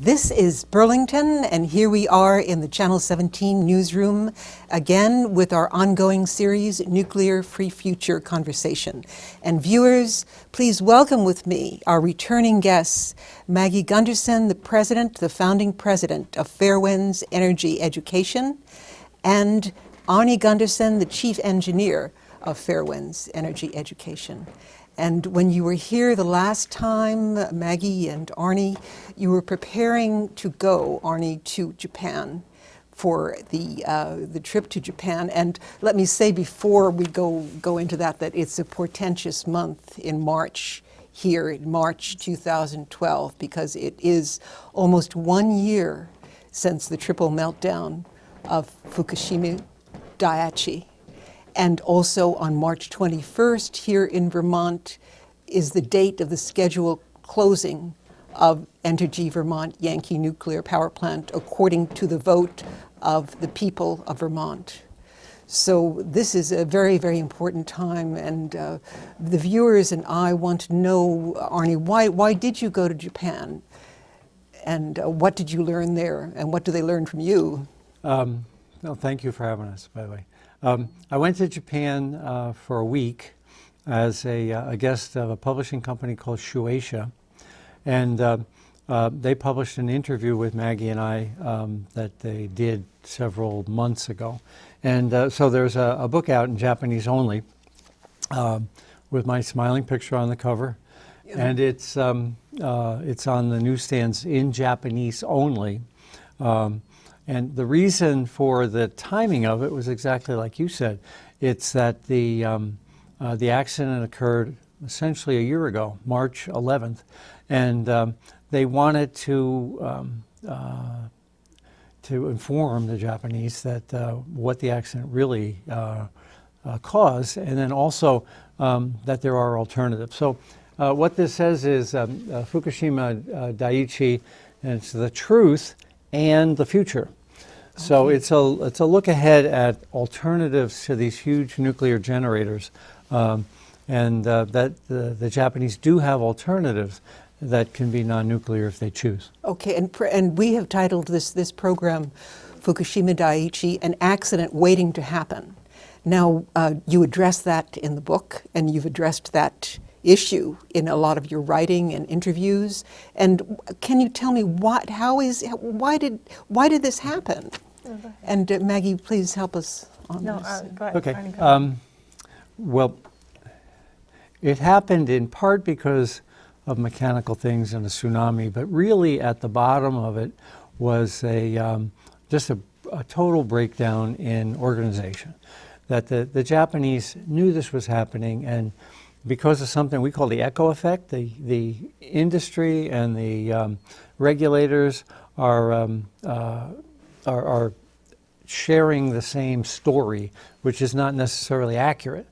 This is Burlington, and here we are in the Channel 17 newsroom again with our ongoing series, Nuclear Free Future Conversation. And viewers, please welcome with me our returning guests, Maggie Gunderson, the founding president of Fairewinds Energy Education, and Arnie Gunderson, the chief engineer of Fairewinds Energy Education. And when you were here the last time, Maggie and Arnie, you were preparing to go, Arnie, to Japan for the trip to Japan. And let me say before we go into that it's a portentous month in March here, in March 2012, because it is almost 1 year since the triple meltdown of Fukushima Daiichi. And also on March 21st here in Vermont is the date of the scheduled closing of Entergy Vermont Yankee Nuclear Power Plant according to the vote of the people of Vermont. So this is a very, very important time, and the viewers and I want to know, Arnie, why did you go to Japan? And what did you learn there? And what do they learn from you? Well, thank you for having us, by the way. I went to Japan for a week as a guest of a publishing company called Shueisha, and they published an interview with Maggie and I that they did several months ago. And so there's a book out in Japanese only with my smiling picture on the cover, and it's on the newsstands in Japanese only. And the reason for the timing of it was exactly like you said. It's that the accident occurred essentially a year ago, March 11th, and they wanted to inform the Japanese that what the accident really caused, and then also that there are alternatives. So what this says is Fukushima Daiichi, and it's the truth and the future. So it's a look ahead at alternatives to these huge nuclear generators, and that the Japanese do have alternatives that can be non-nuclear if they choose. Okay, and we have titled this program Fukushima Daiichi, an accident waiting to happen. Now, you address that in the book, and you've addressed that issue in a lot of your writing and interviews. And can you tell me why did this happen? And Maggie, please help us on this. Go ahead. Okay. Well, it happened in part because of mechanical things and a tsunami, but really at the bottom of it was just a total breakdown in organization. That the Japanese knew this was happening, and because of something we call the echo effect, the industry and the regulators are sharing the same story, which is not necessarily accurate.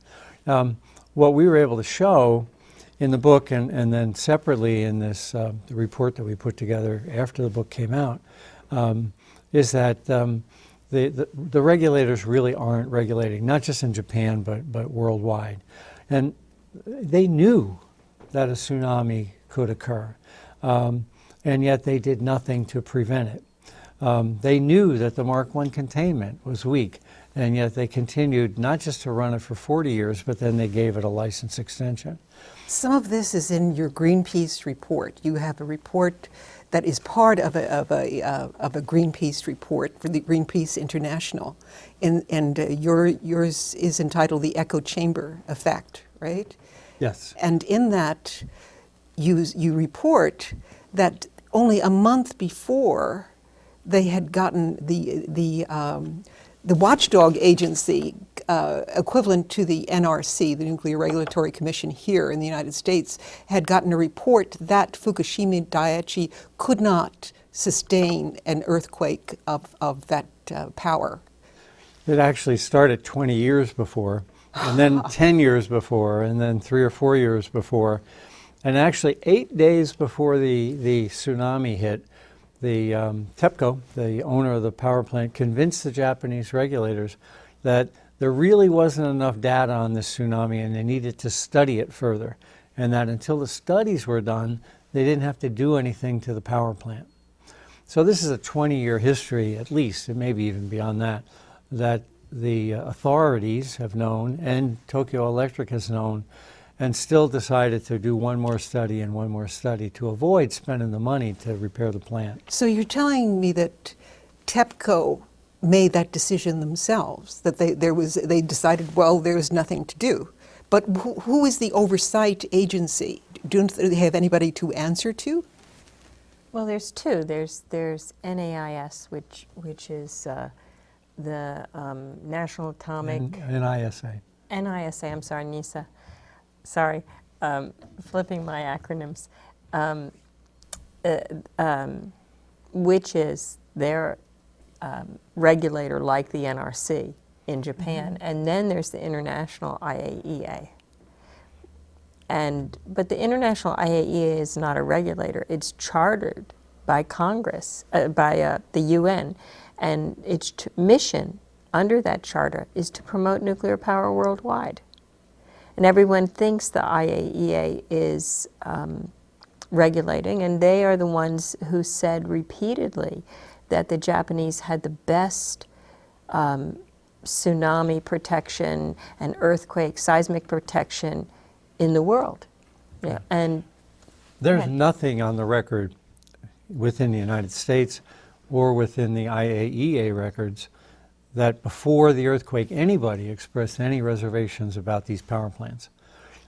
What we were able to show in the book, and then separately in this the report that we put together after the book came out, is that the regulators really aren't regulating, not just in Japan, but worldwide. And they knew that a tsunami could occur, and yet they did nothing to prevent it. They knew that the Mark I containment was weak, and yet they continued not just to run it for 40 years, but then they gave it a license extension. Some of this is in your Greenpeace report. You have a report that is part of a Greenpeace report for the Greenpeace International, and yours is entitled "The Echo Chamber Effect," right? Yes. And in that, you report that only a month before they had gotten the watchdog agency equivalent to the NRC, the Nuclear Regulatory Commission here in the United States, had gotten a report that Fukushima Daiichi could not sustain an earthquake of that power. It actually started 20 years before, and then 10 years before, and then 3 or 4 years before. And actually 8 days before the tsunami hit, the TEPCO, the owner of the power plant, convinced the Japanese regulators that there really wasn't enough data on this tsunami and they needed to study it further. And that until the studies were done, they didn't have to do anything to the power plant. So this is a 20-year history, at least, and maybe even beyond that, that the authorities have known, and Tokyo Electric has known, and still decided to do one more study and one more study to avoid spending the money to repair the plant. So you're telling me that TEPCO made that decision themselves, that they decided, well, there's nothing to do. But who is the oversight agency? Don't they have anybody to answer to? Well, there's two. There's NAIS, which is the National Atomic... NISA. NISA, I'm sorry, NISA. Sorry, flipping my acronyms. Which is their regulator like the NRC in Japan. And then there's the International IAEA. But the International IAEA is not a regulator. It's chartered by Congress, by the UN. And its mission under that charter is to promote nuclear power worldwide. And everyone thinks the IAEA is regulating, and they are the ones who said repeatedly that the Japanese had the best tsunami protection and earthquake, seismic protection in the world. Yeah. And there's nothing on the record within the United States or within the IAEA records that before the earthquake anybody expressed any reservations about these power plants.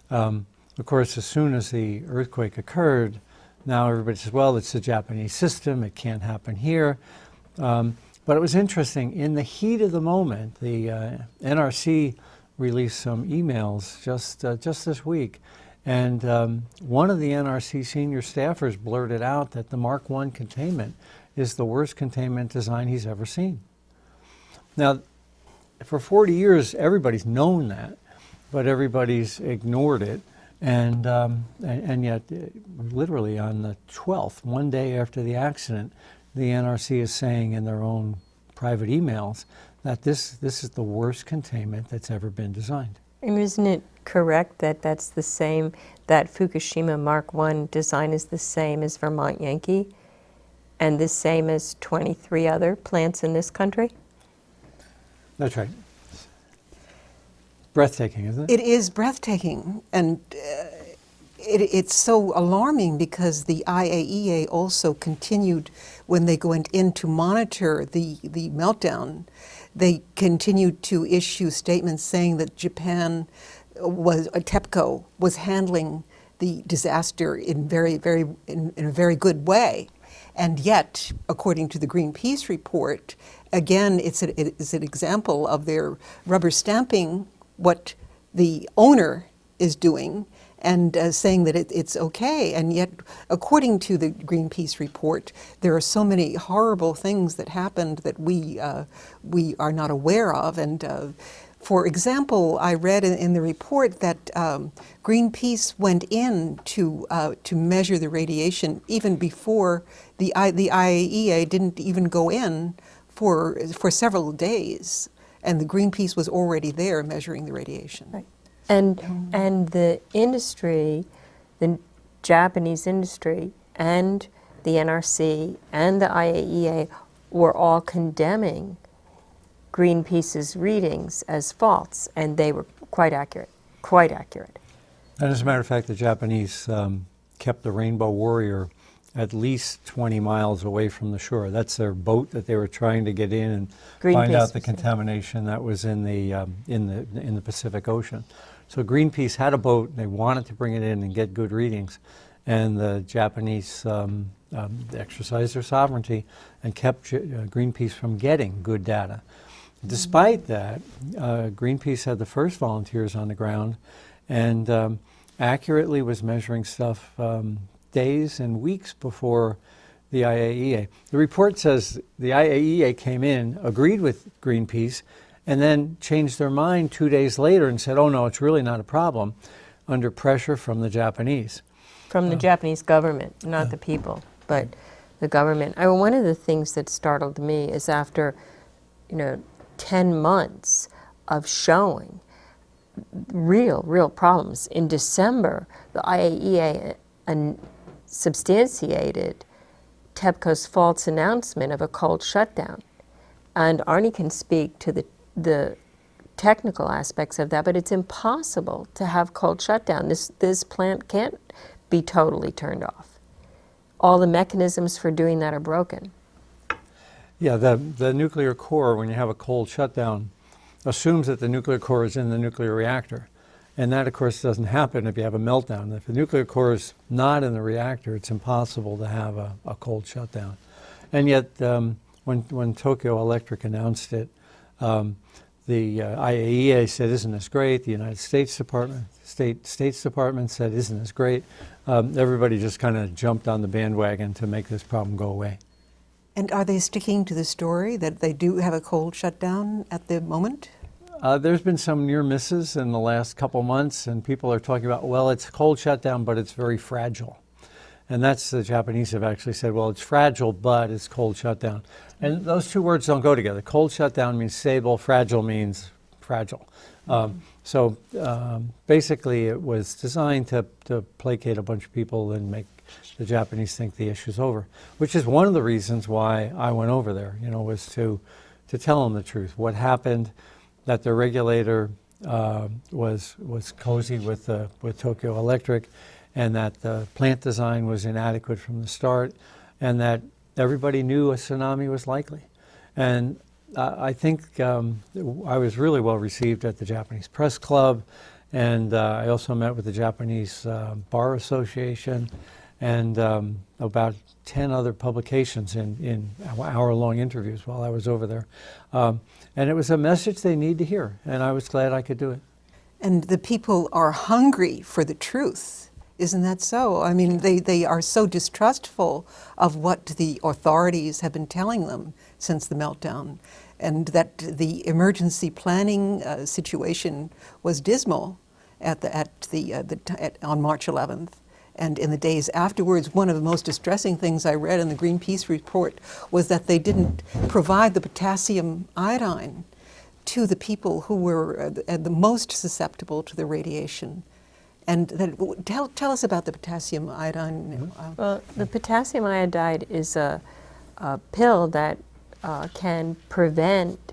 Of course, as soon as the earthquake occurred, now everybody says, well, it's the Japanese system, it can't happen here. But it was interesting, in the heat of the moment, the NRC released some emails just this week, and one of the NRC senior staffers blurted out that the Mark I containment is the worst containment design he's ever seen. Now, for 40 years, everybody's known that, but everybody's ignored it. And yet, literally on the 12th, one day after the accident, the NRC is saying in their own private emails that this is the worst containment that's ever been designed. And isn't it correct that that's the same, that Fukushima Mark I design is the same as Vermont Yankee and the same as 23 other plants in this country? That's right. Breathtaking, isn't it? It is breathtaking, and it's so alarming because the IAEA also continued, when they went in to monitor the meltdown, they continued to issue statements saying that Japan TEPCO was handling the disaster in a very good way. And yet, according to the Greenpeace report, again, it's an example of their rubber stamping what the owner is doing and saying that it's okay. And yet, according to the Greenpeace report, there are so many horrible things that happened that we are not aware of. And for example, I read in the report that Greenpeace went in to measure the radiation even before the IAEA didn't even go in for several days. And the Greenpeace was already there measuring the radiation. Right. And the industry, the Japanese industry, and the NRC and the IAEA were all condemning Greenpeace's readings as false, and they were quite accurate, quite accurate. And as a matter of fact, the Japanese kept the Rainbow Warrior at least 20 miles away from the shore. That's their boat that they were trying to get in and find out the contamination that was in the Pacific Ocean. So Greenpeace had a boat, they wanted to bring it in and get good readings, and the Japanese exercised their sovereignty and kept Greenpeace from getting good data. Despite that, Greenpeace had the first volunteers on the ground and accurately was measuring stuff days and weeks before the IAEA. The report says the IAEA came in, agreed with Greenpeace, and then changed their mind 2 days later and said, oh no, it's really not a problem, under pressure from the Japanese. From the Japanese government, not the people, but the government. One of the things that startled me is after, 10 months of showing real problems, in December, the IAEA substantiated TEPCO's false announcement of a cold shutdown. And Arnie can speak to the technical aspects of that, but it's impossible to have cold shutdown. This plant can't be totally turned off. All the mechanisms for doing that are broken. Yeah, the nuclear core, when you have a cold shutdown, assumes that the nuclear core is in the nuclear reactor. And that, of course, doesn't happen if you have a meltdown. If the nuclear core is not in the reactor, it's impossible to have a cold shutdown. And yet, when Tokyo Electric announced it, the IAEA said, "Isn't this great?" The United States States Department said, "Isn't this great?" Everybody just kind of jumped on the bandwagon to make this problem go away. And are they sticking to the story that they do have a cold shutdown at the moment? There's been some near misses in the last couple months, and people are talking about, well, it's a cold shutdown, but it's very fragile. And that's, the Japanese have actually said, well, it's fragile, but it's cold shutdown. And those two words don't go together. Cold shutdown means stable, fragile means fragile. So basically it was designed to placate a bunch of people and make the Japanese think the issue's over, which is one of the reasons why I went over there, was to tell them the truth. What happened, that the regulator was cozy with Tokyo Electric, and that the plant design was inadequate from the start, and that everybody knew a tsunami was likely. And I think I was really well received at the Japanese Press Club, and I also met with the Japanese Bar Association, and about 10 other publications in hour-long interviews while I was over there. And it was a message they need to hear, and I was glad I could do it. And the people are hungry for the truth. Isn't that so? I mean, they are so distrustful of what the authorities have been telling them since the meltdown, and that the emergency planning situation was dismal on March 11th. And in the days afterwards, one of the most distressing things I read in the Greenpeace report was that they didn't provide the potassium iodine to the people who were the most susceptible to the radiation. And tell us about the potassium iodine. Well, the potassium iodide is a pill that can prevent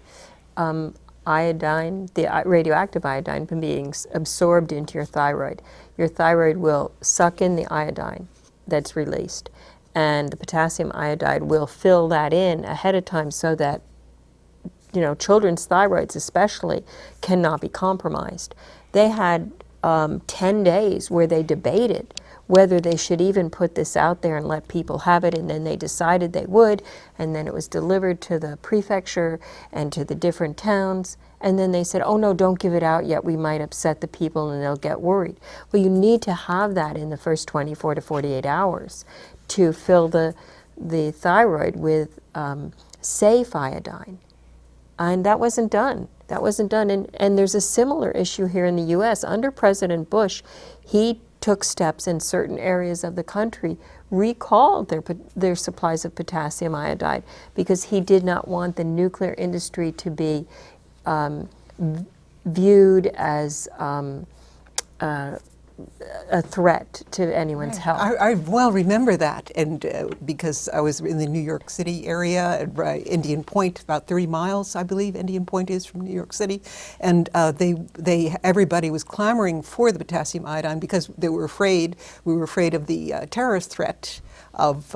iodine, the radioactive iodine, from being absorbed into your thyroid. Your thyroid will suck in the iodine that's released, and the potassium iodide will fill that in ahead of time so that children's thyroids especially cannot be compromised. They had 10 days where they debated whether they should even put this out there and let people have it, and then they decided they would, and then it was delivered to the prefecture and to the different towns, and then they said, oh no, don't give it out yet, we might upset the people and they'll get worried. Well, you need to have that in the first 24 to 48 hours to fill the thyroid with safe iodine, and that wasn't done. That wasn't done, and there's a similar issue here in the U.S. Under President Bush, he took steps in certain areas of the country, recalled their supplies of potassium iodide because he did not want the nuclear industry to be viewed as a threat to anyone's health. I well remember that, and because I was in the New York City area, at Indian Point, about 30 miles, I believe Indian Point is from New York City, and everybody was clamoring for the potassium iodine because we were afraid of the terrorist threat of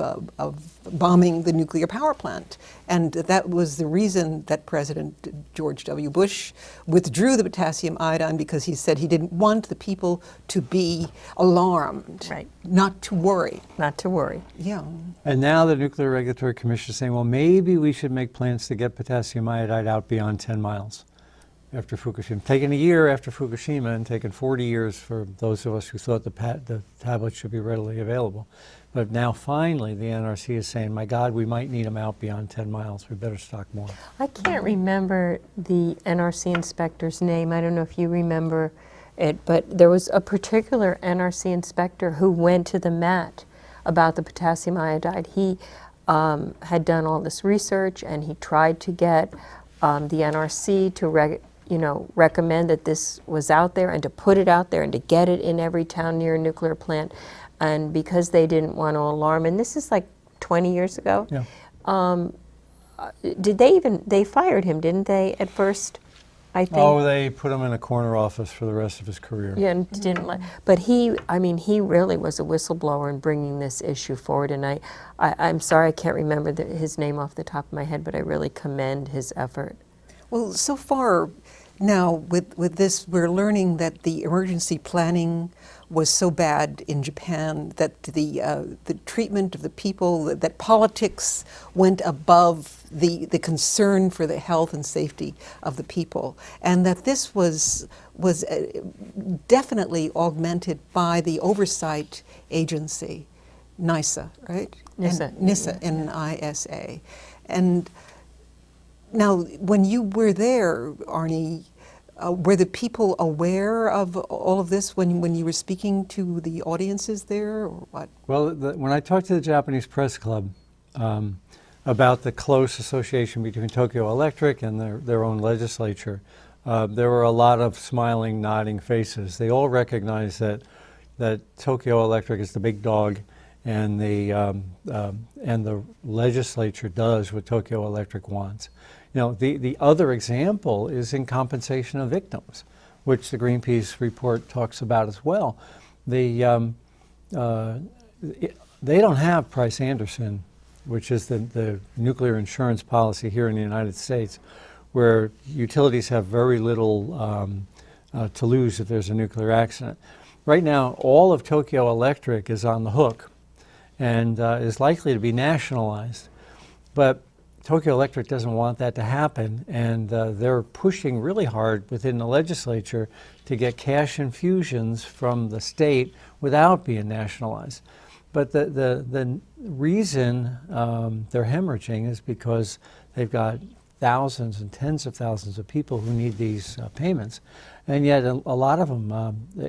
bombing the nuclear power plant. And that was the reason that President George W. Bush withdrew the potassium iodine, because he said he didn't want the people to be alarmed, right? Not to worry. Not to worry. Yeah. And now the Nuclear Regulatory Commission is saying, well, maybe we should make plans to get potassium iodide out beyond 10 miles after Fukushima. Taken a year after Fukushima and taken 40 years for those of us who thought the tablets should be readily available. But now finally the NRC is saying, my God, we might need them out beyond 10 miles. We better stock more. I can't remember the NRC inspector's name. I don't know if you remember it, but there was a particular NRC inspector who went to the mat about the potassium iodide. He had done all this research, and he tried to get the NRC to recommend that this was out there, and to put it out there, and to get it in every town near a nuclear plant. And because they didn't want to alarm, and this is like 20 years ago. Yeah. Did they fired him, didn't they, at first, I think? Oh, they put him in a corner office for the rest of his career. Yeah, and didn't let, but he really was a whistleblower in bringing this issue forward, and I'm sorry I can't remember his name off the top of my head, but I really commend his effort. Well, so far now with this, we're learning that the emergency planning was so bad in Japan that the treatment of the people, that politics went above the concern for the health and safety of the people, and that this was definitely augmented by the oversight agency, NISA, right? NISA. NISA, N-I-S-A. And now, when you were there, Arnie, were the people aware of all of this when you were speaking to the audiences there, or what? Well, when I talked to the Japanese Press Club about the close association between Tokyo Electric and their own legislature, there were a lot of smiling, nodding faces. They all recognize that Tokyo Electric is the big dog, and the legislature does what Tokyo Electric wants. You know, the other example is in compensation of victims, which the Greenpeace report talks about as well. They don't have Price-Anderson, which is the nuclear insurance policy here in the United States, where utilities have very little to lose if there's a nuclear accident. Right now, all of Tokyo Electric is on the hook and is likely to be nationalized. But Tokyo Electric doesn't want that to happen, and they're pushing really hard within the legislature to get cash infusions from the state without being nationalized. But the reason they're hemorrhaging is because they've got thousands and tens of thousands of people who need these payments. And yet a lot of them,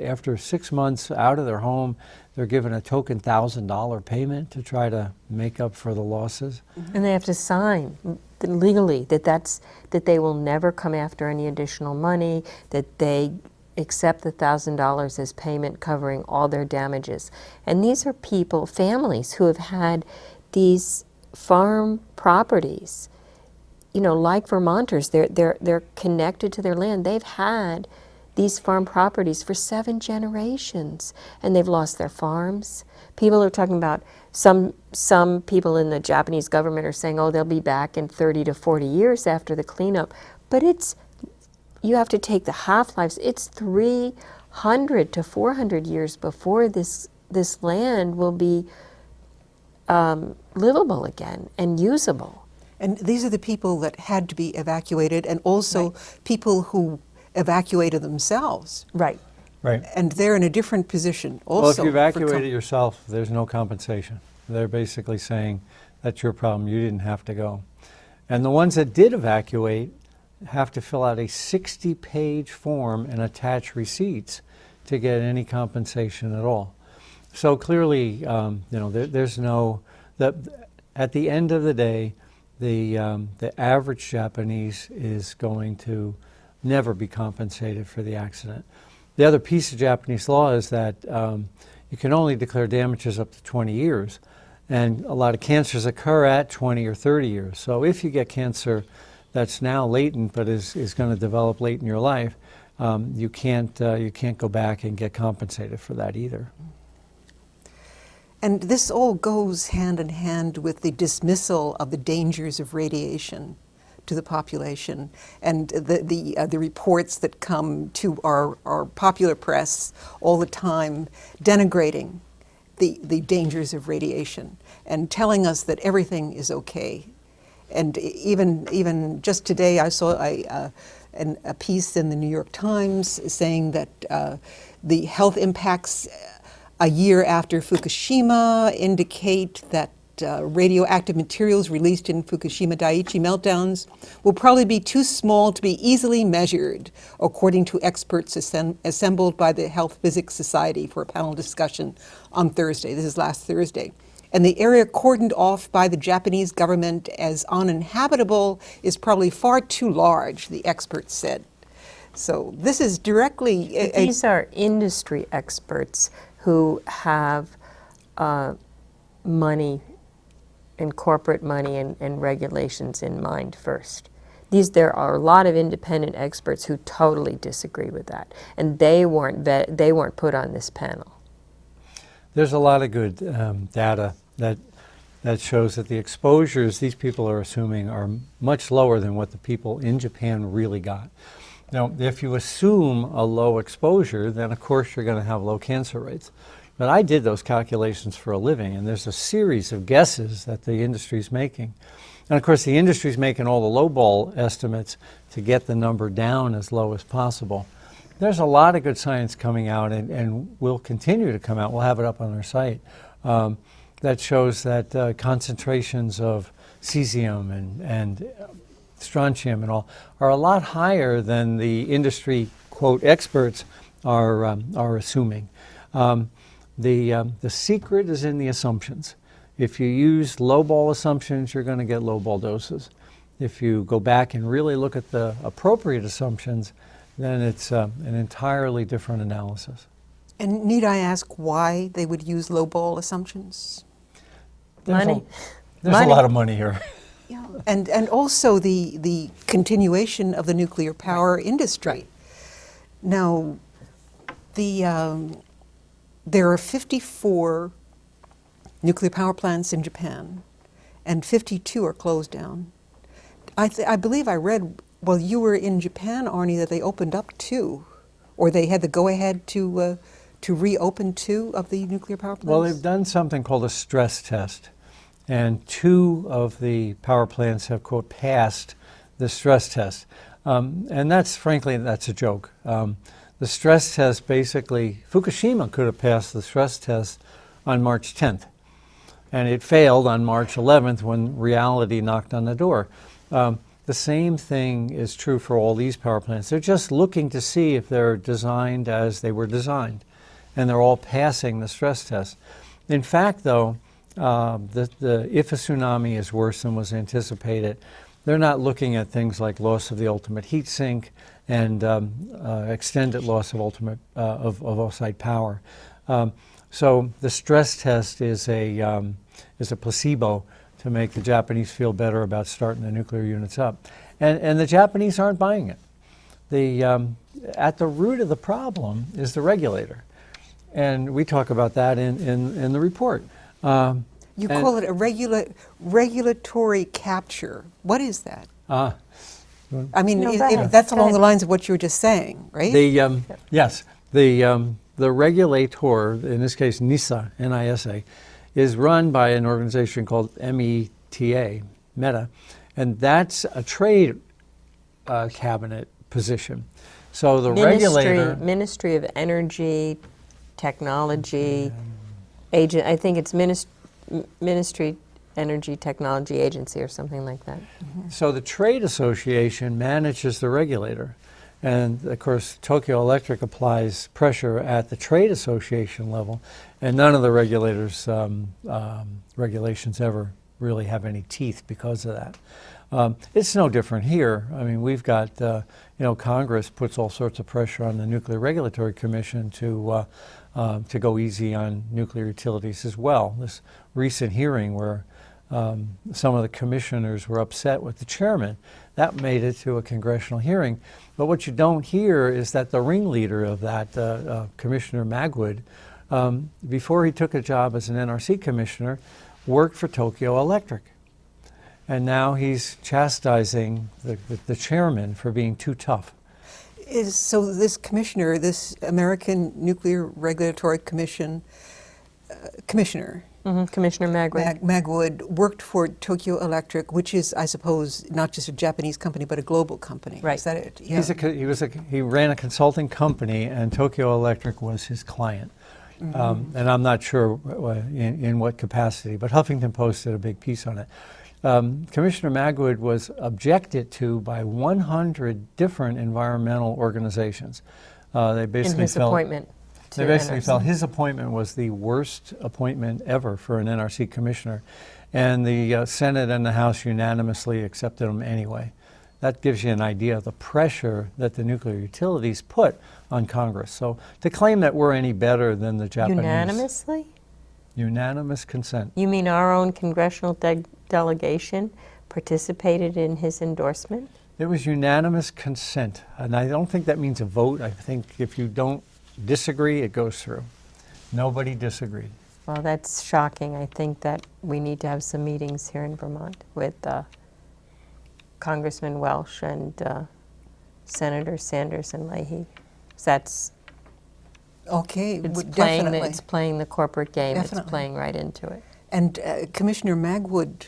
after 6 months out of their home, they're given a token $1,000 payment to try to make up for the losses. And they have to sign legally that they will never come after any additional money, that they accept the $1,000 as payment covering all their damages. And these are people, families, who have had these farm properties. You know, like Vermonters, they're connected to their land. They've had these farm properties for 7 generations, and they've lost their farms. People are talking about, some people in the Japanese government are saying, oh, they'll be back in 30 to 40 years after the cleanup. But you have to take the half-lives. It's 300 to 400 years before this land will be livable again and usable. And these are the people that had to be evacuated, and also Right. people who evacuated themselves. Right. Right. And they're in a different position also. Well, if you evacuate it yourself, there's no compensation. They're basically saying, that's your problem, you didn't have to go. And the ones that did evacuate have to fill out a 60-page form and attach receipts to get any compensation at all. So clearly, you know, there's no, at the end of the day, the average Japanese is going to never be compensated for the accident. The other piece of Japanese law is that you can only declare damages up to 20 years, and a lot of cancers occur at 20 or 30 years. So if you get cancer that's now latent but is going to develop late in your life, you can't go back and get compensated for that either. And this all goes hand in hand with the dismissal of the dangers of radiation to the population, and the reports that come to our popular press all the time denigrating the dangers of radiation and telling us that everything is okay. And even just today I saw a piece in the New York Times saying that the health impacts a year after Fukushima indicate that radioactive materials released in Fukushima Daiichi meltdowns will probably be too small to be easily measured, according to experts assembled by the Health Physics Society for a panel discussion on Thursday. This is last Thursday. And the area cordoned off by the Japanese government as uninhabitable is probably far too large, the experts said. So this is directly... These are industry experts who have money and corporate money and regulations in mind first. There are a lot of independent experts who totally disagree with that, and they weren't put on this panel. There's a lot of good data that shows that the exposures these people are assuming are much lower than what the people in Japan really got. Now, if you assume a low exposure, then of course you're going to have low cancer rates. But I did those calculations for a living, and there's a series of guesses that the industry's making. And of course, the industry's making all the lowball estimates to get the number down as low as possible. There's a lot of good science coming out, and will continue to come out. We'll have it up on our site. That shows that concentrations of cesium and strontium and all are a lot higher than the industry, quote, experts are assuming. The secret is in the assumptions. If you use lowball assumptions, you're going to get lowball doses. If you go back and really look at the appropriate assumptions, then it's an entirely different analysis. And need I ask why they would use lowball assumptions? Money. There's a lot of money here. Yeah, and also the continuation of the nuclear power industry. Now, there are 54 nuclear power plants in Japan, and 52 are closed down. I believe I read while you were in Japan, Arnie, that they opened up 2, or they had the go-ahead to reopen 2 of the nuclear power plants? Well, they've done something called a stress test, and 2 of the power plants have, quote, passed the stress test. And frankly, that's a joke. The stress test basically, Fukushima could have passed the stress test on March 10th, and it failed on March 11th when reality knocked on the door. The same thing is true for all these power plants. They're just looking to see if they're designed as they were designed, and they're all passing the stress test. In fact, though, if a tsunami is worse than was anticipated, they're not looking at things like loss of the ultimate heat sink and extended loss of offsite power. So the stress test is a placebo to make the Japanese feel better about starting the nuclear units up. And the Japanese aren't buying it. At the root of the problem is the regulator. And we talk about that in the report. You call it a regulatory capture. What is that? I mean, that's along the lines of what you were just saying, right? Yes. The regulator, in this case NISA, N-I-S-A, is run by an organization called META, META, and that's a trade cabinet position. So the regulator... Ministry of Energy, Technology, I think it's Ministry Energy Technology Agency or something like that. Mm-hmm. So the trade association manages the regulator. And of course, Tokyo Electric applies pressure at the trade association level, and none of the regulators' regulations ever really have any teeth because of that. It's no different here. I mean, we've got, Congress puts all sorts of pressure on the Nuclear Regulatory Commission to go easy on nuclear utilities as well. This recent hearing where some of the commissioners were upset with the chairman, that made it to a congressional hearing. But what you don't hear is that the ringleader of that, Commissioner Magwood, before he took a job as an NRC commissioner, worked for Tokyo Electric. And now he's chastising the chairman for being too tough. So this commissioner, this American Nuclear Regulatory Commission commissioner, Commissioner Magwood. Magwood worked for Tokyo Electric, which is, I suppose, not just a Japanese company, but a global company. Right. Is that it? Yeah. He ran a consulting company, and Tokyo Electric was his client. Mm-hmm. And I'm not sure in what capacity, but Huffington Post did a big piece on it. Commissioner Magwood was objected to by 100 different environmental organizations. They basically in his appointment. They basically felt his appointment was the worst appointment ever for an NRC commissioner, and the Senate and the House unanimously accepted him anyway. That gives you an idea of the pressure that the nuclear utilities put on Congress. So to claim that we're any better than the Japanese... Unanimously? Unanimous consent. You mean our own congressional delegation participated in his endorsement? It was unanimous consent, and I don't think that means a vote. I think if you don't disagree, it goes through. Nobody disagreed. Well, that's shocking. I think that we need to have some meetings here in Vermont with Congressman Welsh and Senator Sanders and Leahy. That's Okay, definitely. It's playing the corporate game. Definitely. It's playing right into it. And Commissioner Magwood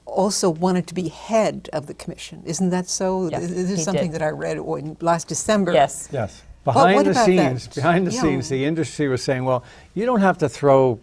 also wanted to be head of the commission. Isn't that so? Yeah, This he is something did. that I read last December. Yes. Yes. what Behind the about scenes, that? behind the Yeah. scenes, the industry was saying, well, you don't have to throw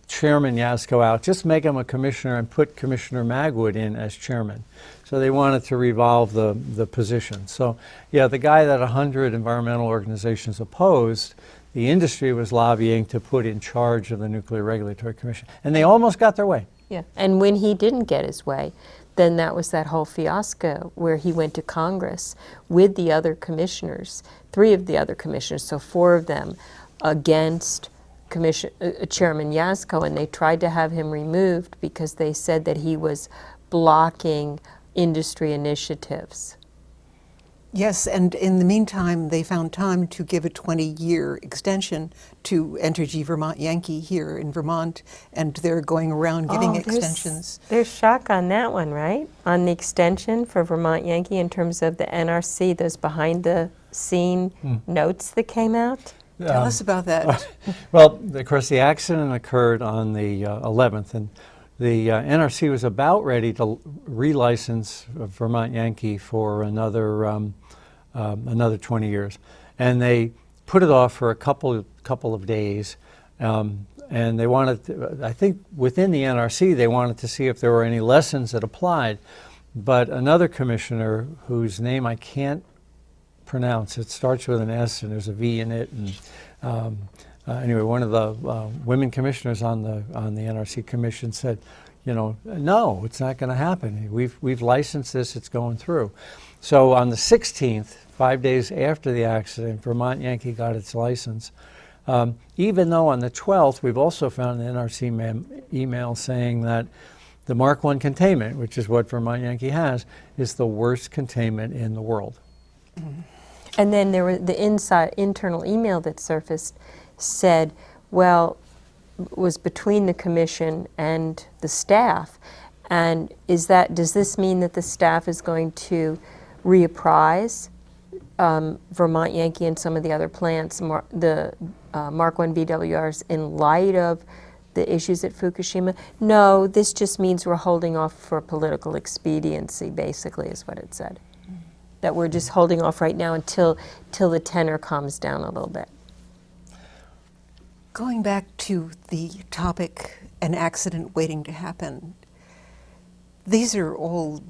Chairman Yasko out. Just make him a commissioner and put Commissioner Magwood in as chairman. So they wanted to revolve the position. So, yeah, the guy that 100 environmental organizations opposed, the industry was lobbying to put in charge of the Nuclear Regulatory Commission. And they almost got their way. Yeah. And when he didn't get his way, then that was that whole fiasco where he went to Congress with the other commissioners, 3 of the other commissioners, so 4 of them, against Chairman Yasko, and they tried to have him removed because they said that he was blocking industry initiatives. Yes, and in the meantime, they found time to give a 20-year extension to Entergy Vermont Yankee here in Vermont, and they're going around giving extensions. There's shock on that one, right? On the extension for Vermont Yankee in terms of the NRC, those behind-the-scene notes that came out. Tell us about that. Well, of course, the accident occurred on the 11th, and the NRC was about ready to relicense Vermont Yankee for another 20 years, and they put it off for a couple of days, and they wanted to, I think within the NRC they wanted to see if there were any lessons that applied, but another commissioner whose name I can't pronounce, it starts with an S and there's a V in it, and anyway, one of the women commissioners on the NRC commission said, you know, no, it's not going to happen. We've licensed this; it's going through. So on the 16th, 5 days after the accident, Vermont Yankee got its license. Even though on the 12th, we've also found an NRC email saying that the Mark I containment, which is what Vermont Yankee has, is the worst containment in the world. And then there was the internal email that surfaced said, well, was between the commission and the staff, and does this mean that the staff is going to reapprise Vermont Yankee and some of the other plants, the Mark I BWRs, in light of the issues at Fukushima? No, this just means we're holding off for political expediency, basically, is what it said. That we're just holding off right now until the tenor calms down a little bit. Going back to the topic, an accident waiting to happen, these are all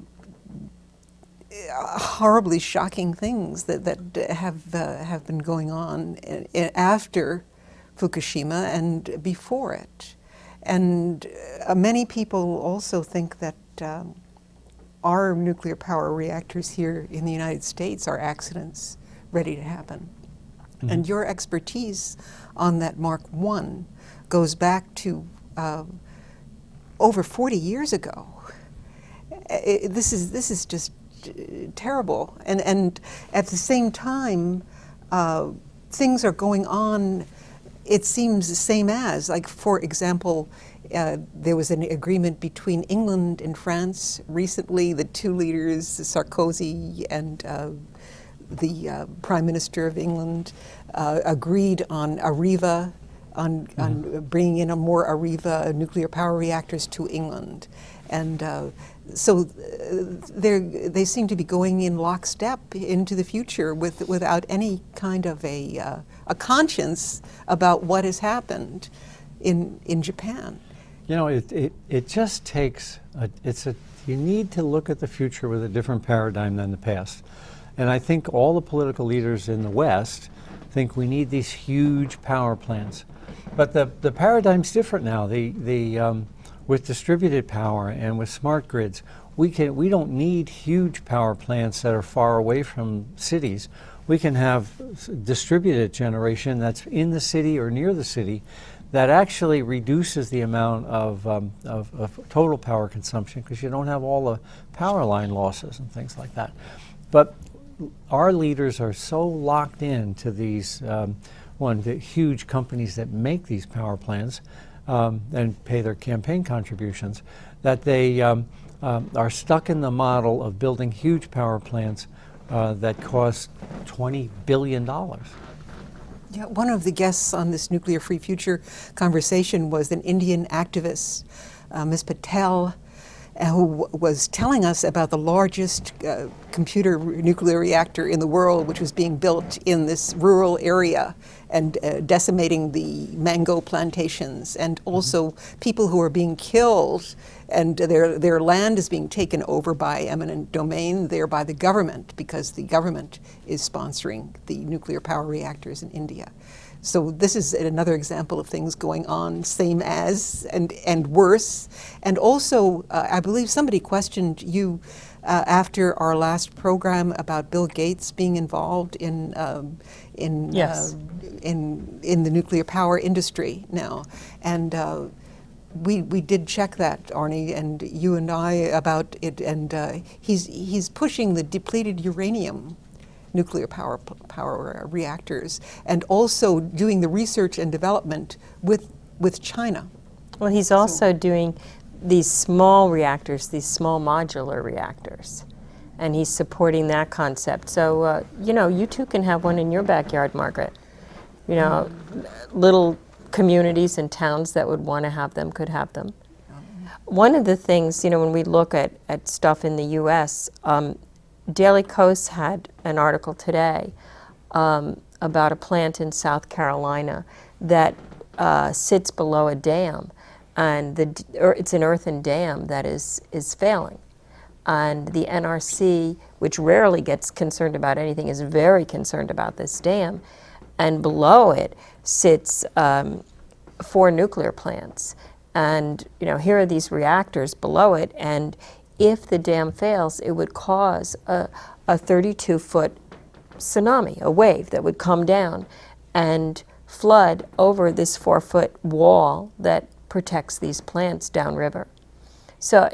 horribly shocking things that have been going on after Fukushima and before it. And many people also think that our nuclear power reactors here in the United States are accidents ready to happen. Mm-hmm. And your expertise on that Mark I goes back to over 40 years ago. This is just terrible. And at the same time, things are going on, it seems the same as, like, for example, there was an agreement between England and France recently. The 2 leaders, Sarkozy and the Prime Minister of England, agreed on AREVA, on bringing in more AREVA nuclear power reactors to England. And so they seem to be going in lockstep into the future without any kind of a conscience about what has happened in Japan. You know, it just takes, you need to look at the future with a different paradigm than the past. And I think all the political leaders in the West think we need these huge power plants. But the paradigm's different now. With distributed power and with smart grids, we don't need huge power plants that are far away from cities. We can have distributed generation that's in the city or near the city that actually reduces the amount of total power consumption because you don't have all the power line losses and things like that. But our leaders are so locked in to these the huge companies that make these power plants and pay their campaign contributions, that they are stuck in the model of building huge power plants that cost $20 billion. Yeah, one of the guests on this Nuclear Free Future conversation was an Indian activist, Ms. Patel, who was telling us about the largest computer nuclear reactor in the world, which was being built in this rural area and decimating the mango plantations, and also people who are being killed, and their land is being taken over by eminent domain there by the government, because the government is sponsoring the nuclear power reactors in India. So this is another example of things going on, same as and worse. And also, I believe somebody questioned you after our last program about Bill Gates being involved in Yes. In the nuclear power industry now, and we did check that, Arnie, and you and I about it, and he's pushing the depleted uranium nuclear power reactors, and also doing the research and development with China. Well, he's also doing these small reactors, these small modular reactors, and he's supporting that concept. So, you too can have one in your backyard, Margaret. Little communities and towns that would want to have them could have them. One of the things, when we look at stuff in the U.S., Daily Kos had an article today about a plant in South Carolina that sits below a dam, and it's an earthen dam that is failing. And the NRC, which rarely gets concerned about anything, is very concerned about this dam. And below it sits 4 nuclear plants. And here are these reactors below it, and if the dam fails, it would cause a 32-foot tsunami, a wave that would come down and flood over this 4-foot wall that protects these plants downriver. So,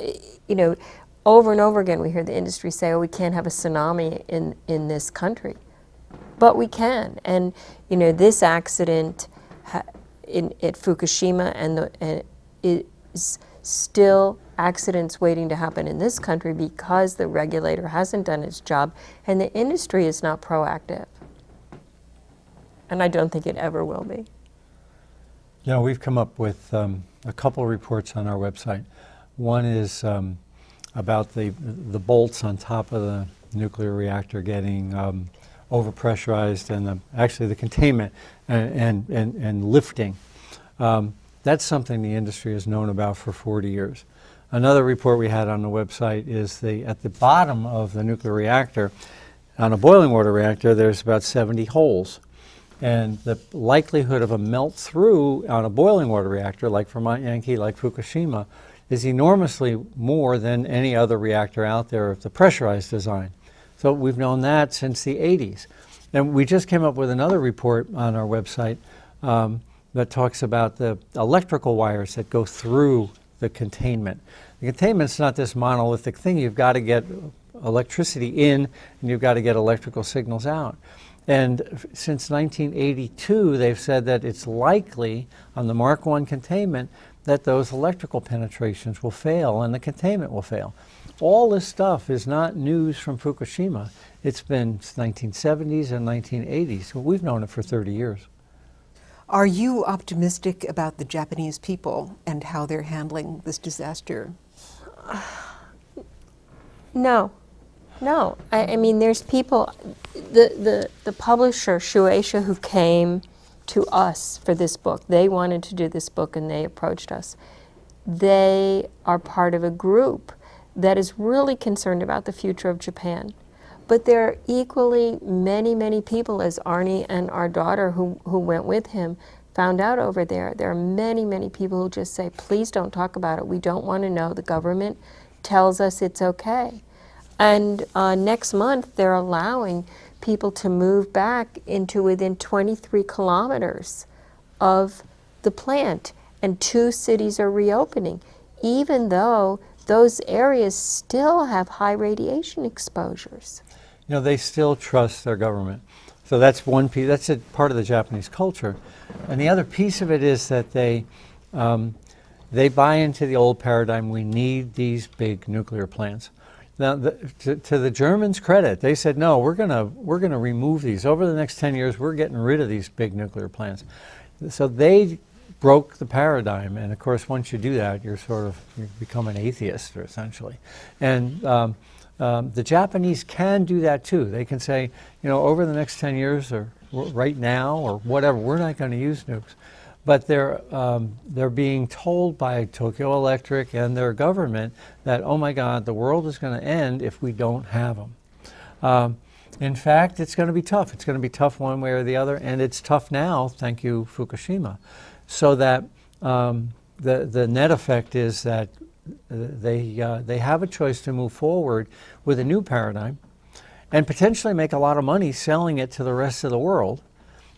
over and over again we hear the industry say, oh, we can't have a tsunami in this country. But we can. And, this accident at Fukushima and is still accidents waiting to happen in this country because the regulator hasn't done its job and the industry is not proactive. And I don't think it ever will be. We've come up with a couple reports on our website. One is about the bolts on top of the nuclear reactor getting overpressurized, and actually the containment and lifting. That's something the industry has known about for 40 years. Another report we had on the website is at the bottom of the nuclear reactor, on a boiling water reactor, there's about 70 holes. And the likelihood of a melt through on a boiling water reactor, like Vermont Yankee, like Fukushima, is enormously more than any other reactor out there of the pressurized design. So we've known that since the 80s. And we just came up with another report on our website that talks about the electrical wires that go through the containment. The containment's not this monolithic thing. You've got to get electricity in and you've got to get electrical signals out. And since 1982, they've said that it's likely on the Mark I containment that those electrical penetrations will fail and the containment will fail. All this stuff is not news from Fukushima. It's been 1970s and 1980s. So we've known it for 30 years. Are you optimistic about the Japanese people and how they're handling this disaster? No. I mean, there's people, the publisher, Shueisha, who came to us for this book. They wanted to do this book and they approached us. They are part of a group that is really concerned about the future of Japan. But there are equally many people, as Arnie and our daughter who went with him found out over there. There are many people who just say, please don't talk about it. We don't want to know. The government tells us it's okay. And next month, they're allowing people to move back into within 23 kilometers of the plant, and 2 cities are reopening, even though those areas still have high radiation exposures. You know, they still trust their government. So that's one piece, that's a part of the Japanese culture. And the other piece of it is that they buy into the old paradigm, we need these big nuclear plants. Now, to the Germans' credit, they said, no, we're gonna remove these. Over the next 10 years, we're getting rid of these big nuclear plants. So they broke the paradigm, and of course, once you do that, you become an atheist, essentially. And the Japanese can do that too. They can say, you know, over the next 10 years, or right now, or whatever, we're not going to use nukes. But they're being told by Tokyo Electric and their government that, oh my God, the world is going to end if we don't have them. In fact, it's going to be tough. It's going to be tough one way or the other, and it's tough now, thank you, Fukushima. So that the net effect is that they have a choice to move forward with a new paradigm and potentially make a lot of money selling it to the rest of the world,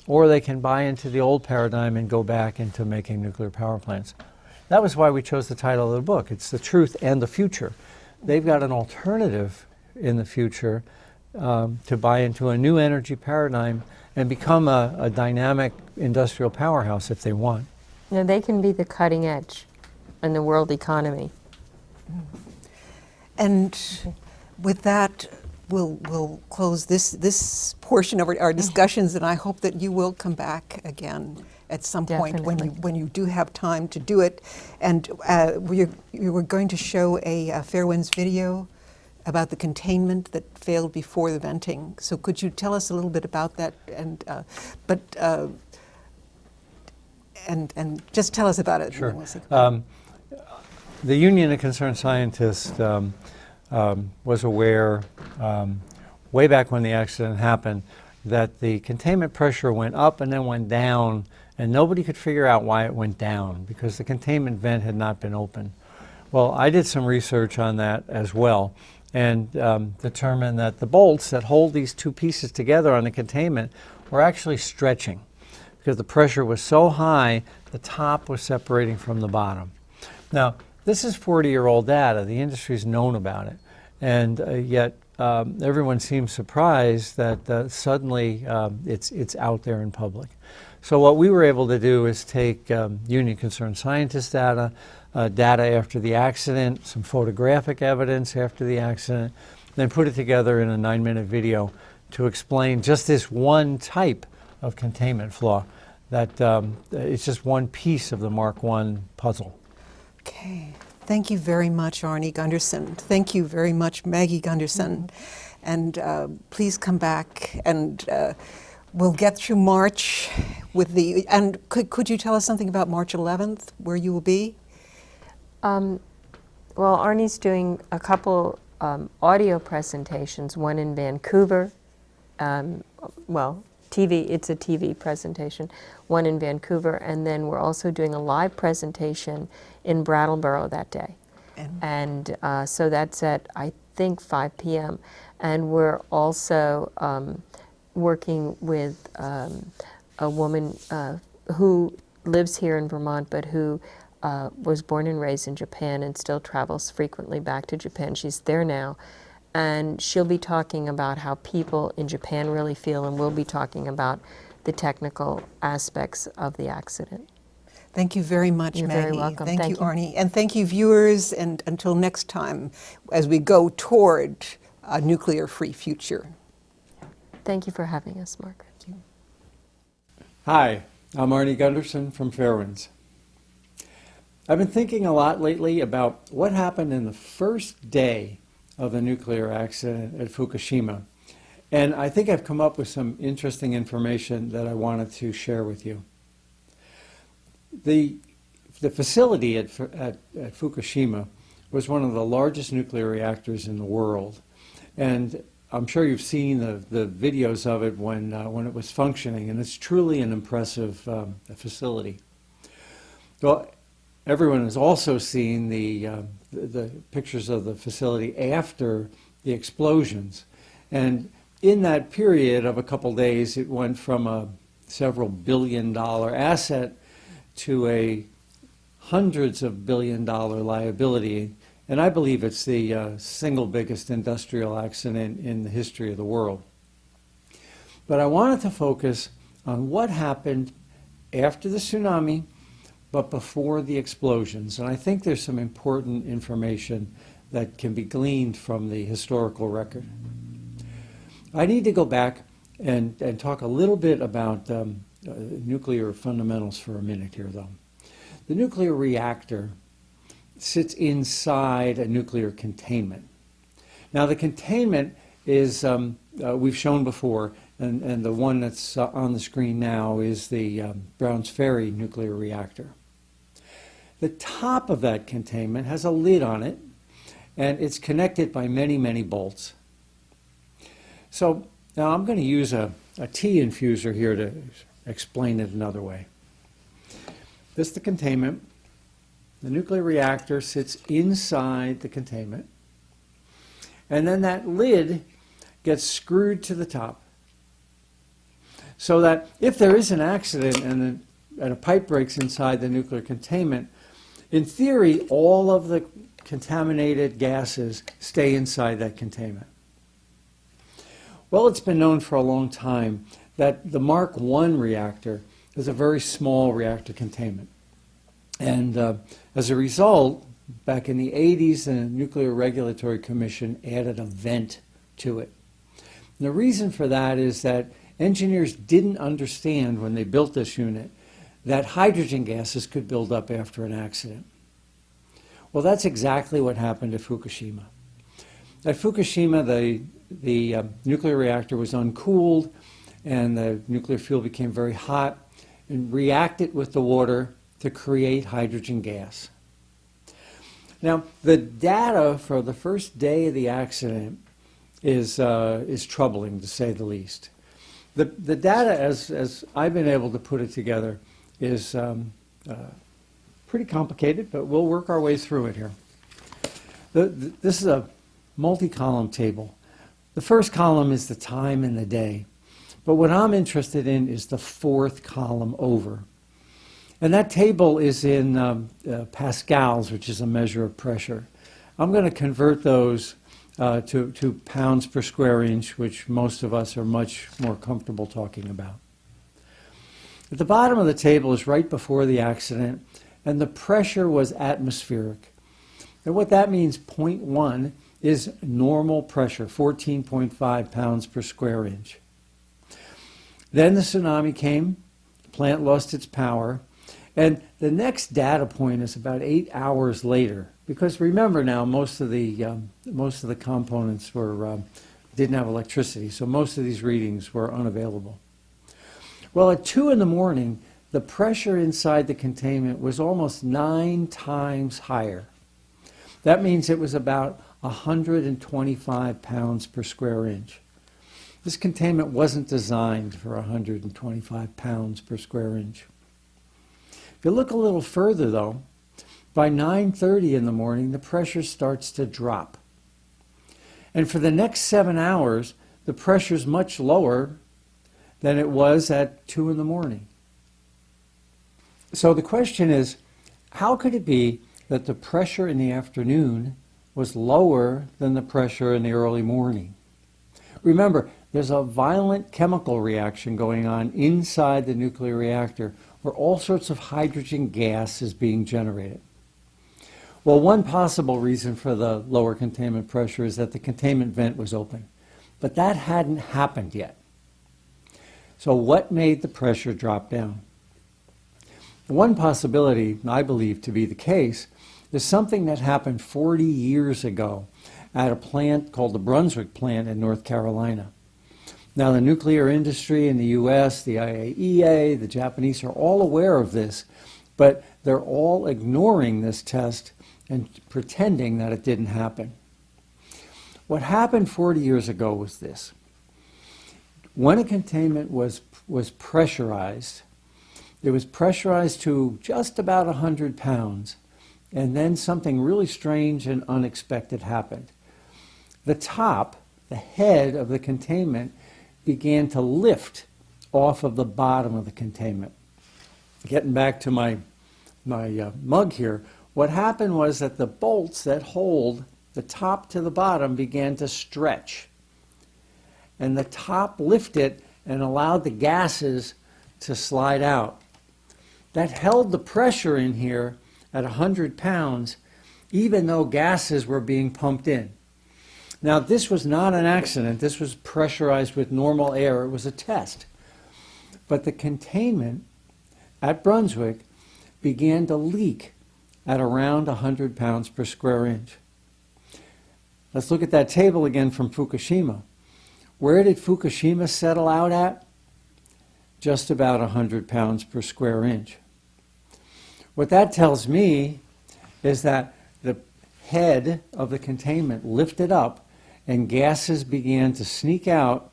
or they can buy into the old paradigm and go back into making nuclear power plants. That was why we chose the title of the book. It's The Truth and the Future. They've got an alternative in the future to buy into a new energy paradigm and become a dynamic industrial powerhouse if they want. Now, they can be the cutting edge in the world economy. And with that, we'll close this portion of our discussions, and I hope that you will come back again at some point when you do have time to do it. And you were going to show a Fairewinds video about the containment that failed before the venting. So could you tell us a little bit about that, and just tell us about it. Sure. The Union of Concerned Scientists was aware way back when the accident happened that the containment pressure went up and then went down, and nobody could figure out why it went down because the containment vent had not been open. Well, I did some research on that as well, and determined that the bolts that hold these 2 pieces together on the containment were actually stretching because the pressure was so high the top was separating from the bottom. Now, this is 40-year-old data. The industry's known about it, and yet everyone seems surprised that suddenly it's out there in public. So what we were able to do is take Union Concerned Scientists data, data after the accident, some photographic evidence after the accident, then put it together in a 9-minute video to explain just this one type of containment flaw. That it's just one piece of the Mark I puzzle. Okay. Thank you very much, Arnie Gunderson. Thank you very much, Maggie Gunderson. And please come back, and we'll get through March with the, and could you tell us something about March 11th, where you will be? Well, Arnie's doing a couple audio presentations, one in Vancouver, it's a TV presentation, one in Vancouver, and then we're also doing a live presentation in Brattleboro that day. And so that's at, I think, 5 p.m. And we're also working with a woman who lives here in Vermont, but who was born and raised in Japan and still travels frequently back to Japan. She's there now. And she'll be talking about how people in Japan really feel, and we'll be talking about the technical aspects of the accident. Thank you very much, You're Maggie. very welcome. Thank you, Arnie. And thank you, viewers, and until next time, as we go toward a nuclear-free future. Thank you for having us, Margaret. Hi, I'm Arnie Gunderson from Fairewinds. I've been thinking a lot lately about what happened in the first day of the nuclear accident at Fukushima. And I think I've come up with some interesting information that I wanted to share with you. The facility at Fukushima was one of the largest nuclear reactors in the world. And I'm sure you've seen the videos of it when it was functioning, and it's truly an impressive facility. Well, everyone has also seen the pictures of the facility after the explosions. And in that period of a couple days, it went from a several billion-dollar asset to a hundreds of billion-dollar liability, and I believe it's the single biggest industrial accident in the history of the world. But I wanted to focus on what happened after the tsunami, but before the explosions. And I think there's some important information that can be gleaned from the historical record. I need to go back and talk a little bit about nuclear fundamentals for a minute here, though. The nuclear reactor sits inside a nuclear containment. Now, the containment is, we've shown before, and the one that's on the screen now is the Browns Ferry nuclear reactor. The top of that containment has a lid on it, and it's connected by many, many bolts. So now I'm going to use a tea infuser here to explain it another way. This is the containment. The nuclear reactor sits inside the containment, and then that lid gets screwed to the top, so that if there is an accident and a pipe breaks inside the nuclear containment, in theory, all of the contaminated gases stay inside that containment. Well, it's been known for a long time that the Mark I reactor is a very small reactor containment. And as a result, back in the 80s, the Nuclear Regulatory Commission added a vent to it. And the reason for that is that engineers didn't understand when they built this unit that hydrogen gases could build up after an accident. Well, that's exactly what happened at Fukushima. At Fukushima, the nuclear reactor was uncooled, and the nuclear fuel became very hot and reacted with the water to create hydrogen gas. Now, the data for the first day of the accident is troubling, to say the least. The data, as I've been able to put it together, is pretty complicated, but we'll work our way through it here. This is a multi-column table. The first column is the time and the day, but what I'm interested in is the fourth column over. And that table is in pascals, which is a measure of pressure. I'm going to convert those to pounds per square inch, which most of us are much more comfortable talking about. At the bottom of the table is right before the accident, and the pressure was atmospheric. And what that means, 0.1, is normal pressure, 14.5 pounds per square inch. Then the tsunami came, the plant lost its power, and the next data point is about 8 hours later. Because remember now, most of the components didn't have electricity, so most of these readings were unavailable. Well, at 2 in the morning, the pressure inside the containment was almost 9 times higher. That means it was about 125 pounds per square inch. This containment wasn't designed for 125 pounds per square inch. If you look a little further, though, by 9:30 in the morning, the pressure starts to drop. And for the next 7 hours, the pressure is much lower than it was at 2 in the morning. So the question is, how could it be that the pressure in the afternoon was lower than the pressure in the early morning? Remember, there's a violent chemical reaction going on inside the nuclear reactor where all sorts of hydrogen gas is being generated. Well, one possible reason for the lower containment pressure is that the containment vent was open, but that hadn't happened yet. So what made the pressure drop down? One possibility, I believe to be the case, is something that happened 40 years ago at a plant called the Brunswick plant in North Carolina. Now, the nuclear industry in the US, the IAEA, the Japanese are all aware of this, but they're all ignoring this test and pretending that it didn't happen. What happened 40 years ago was this. When a containment was pressurized, it was pressurized to just about 100 pounds, and then something really strange and unexpected happened. The top, the head of the containment, began to lift off of the bottom of the containment. getting back to my mug here, what happened was that the bolts that hold the top to the bottom began to stretch. And the top lifted and allowed the gases to slide out. That held the pressure in here at 100 pounds, even though gases were being pumped in. Now, this was not an accident. This was pressurized with normal air. It was a test. But the containment at Brunswick began to leak at around 100 pounds per square inch. Let's look at that table again from Fukushima. Where did Fukushima settle out at? Just about 100 pounds per square inch. What that tells me is that the head of the containment lifted up and gases began to sneak out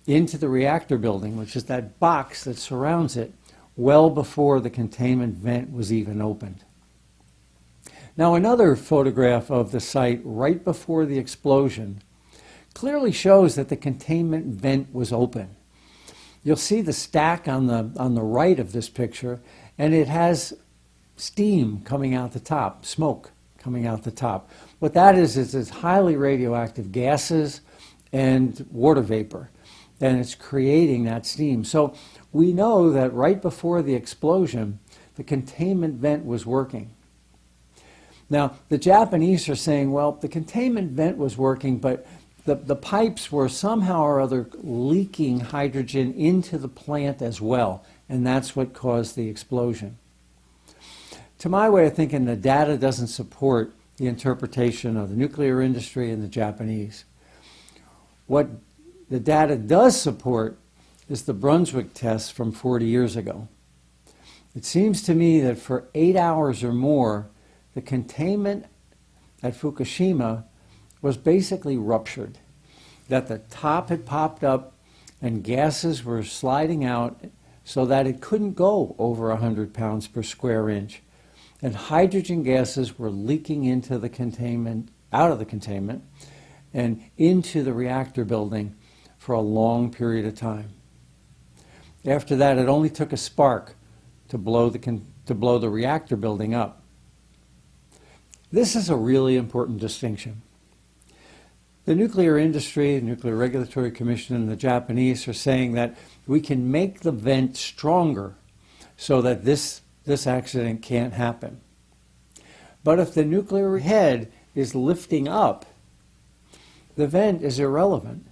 into the reactor building, which is that box that surrounds it, well before the containment vent was even opened. Now, another photograph of the site right before the explosion clearly shows that the containment vent was open. You'll see the stack on the right of this picture, and it has steam coming out the top, smoke coming out the top. What that is highly radioactive gases and water vapor, and it's creating that steam. So we know that right before the explosion, the containment vent was working. Now, the Japanese are saying, well, the containment vent was working, but the pipes were somehow or other leaking hydrogen into the plant as well, and that's what caused the explosion. To my way of thinking, the data doesn't support the interpretation of the nuclear industry and the Japanese. What the data does support is the Brunswick test from 40 years ago. It seems to me that for 8 hours or more, the containment at Fukushima was basically ruptured, that the top had popped up and gases were sliding out so that it couldn't go over 100 pounds per square inch. And hydrogen gases were leaking into the containment, out of the containment, and into the reactor building for a long period of time. After that, it only took a spark to blow the reactor building up. This is a really important distinction. The nuclear industry, the Nuclear Regulatory Commission, and the Japanese are saying that we can make the vent stronger so that this accident can't happen. But if the nuclear head is lifting up, the vent is irrelevant.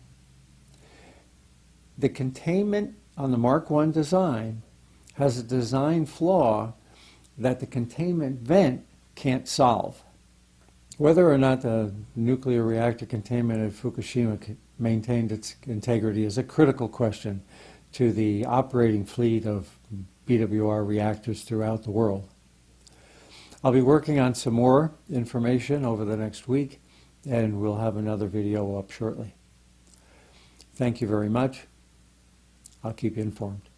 The containment on the Mark I design has a design flaw that the containment vent can't solve. Whether or not the nuclear reactor containment at Fukushima maintained its integrity is a critical question to the operating fleet of BWR reactors throughout the world. I'll be working on some more information over the next week, and we'll have another video up shortly. Thank you very much. I'll keep you informed.